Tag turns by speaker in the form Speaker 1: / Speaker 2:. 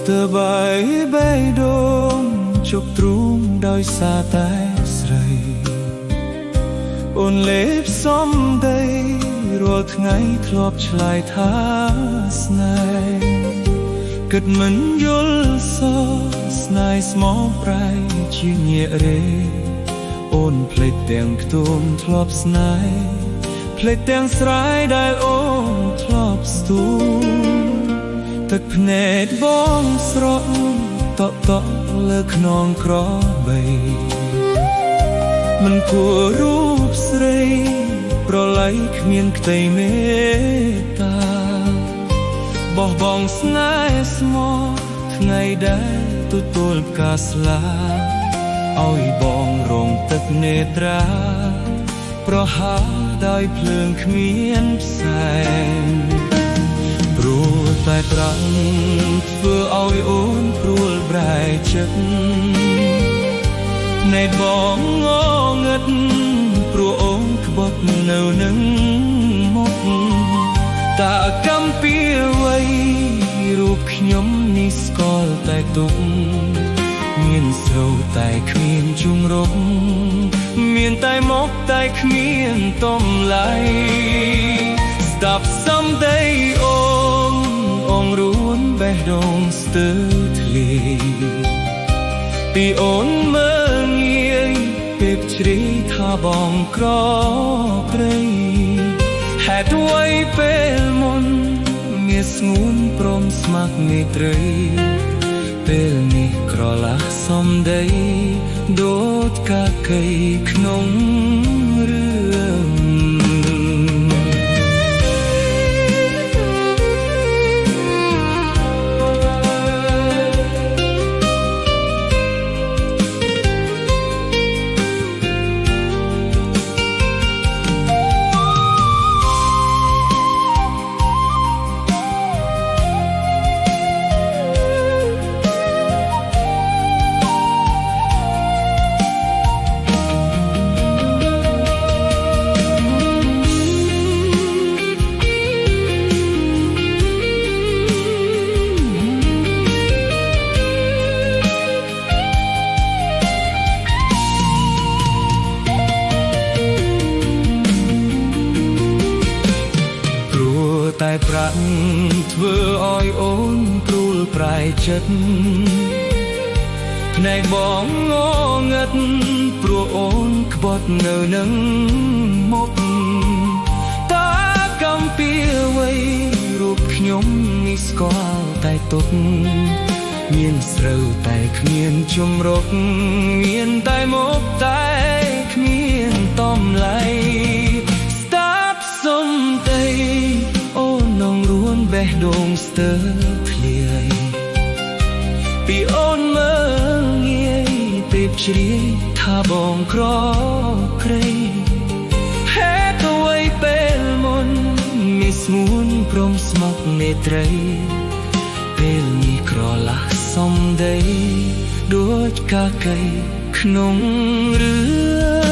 Speaker 1: từ bài bay đôm chụp trúng đôi xa tay sợi ôn lếp xóm đây rồi ngày thọp lại thá snai cất mình yul so snai small prai chi nhẹ rê ôn plei tiếng tôm thọp snai plei tiếng sải đại ôn thọp stuตักเพนดบ้องสระต่อเลิกนองครอใบมันกัวรูปสรีโปรไหลขมีนไตเมตตาบอกบองสนายสมอไงได้ตุตุลกาสลาเอาอีบองรงตักเนตราเพราะหาได้เพลิงขมีนแสงតែប្រាំងធ្វើឲ្យអូនព្រួលប្រែចិត្តណែបងងងឹតព្រោះអូនក្បត់នៅនឹងមុខតាកំពីអ្វីរូបខ្ញុំនេះស្គាល់តែទុកមានស្រូវតែគ្មានជុំរកមានតែមកតែគ្មានតំឡៃស្ដាប់សំដីអូនអងរួនបេះដូងស្ទើរធ្លាយពីអូនមើលងាយពេលជ្រីថាបងក្រព្រៃហេតុអ្វីពេលមុនងាស្ងួនព្រមស្ម័គ្រមេត្រីពេលនេះក្រឡាស់សំដីដូចកាកៃក្នុងរឿងតែប្រាក់ធ្វើឲ្យអូនព្រួលប្រែចិត្តភ្នែកបងងងឹតព្រោះអូនក្បត់នៅនឹងមុខតាកំពីអ្វីរូបខ្ញុំនេះស្គាល់តែទុកមានស្រូវតែគ្មានជុំរកមានតែមកតែគ្មានតំឡៃស្ដាប់សំដីបេះដូងស្ទើរធ្លាយពីអូនមើលងាយពេលជ្រាយថាបងក្រក្រៃហេតុអ្វីពេលមុនមានស្ងួនព្រមស្ម័គ្រមេត្រីពេលនេះក្រឡាស់សំដីដូចកាកៃក្នុងរឿង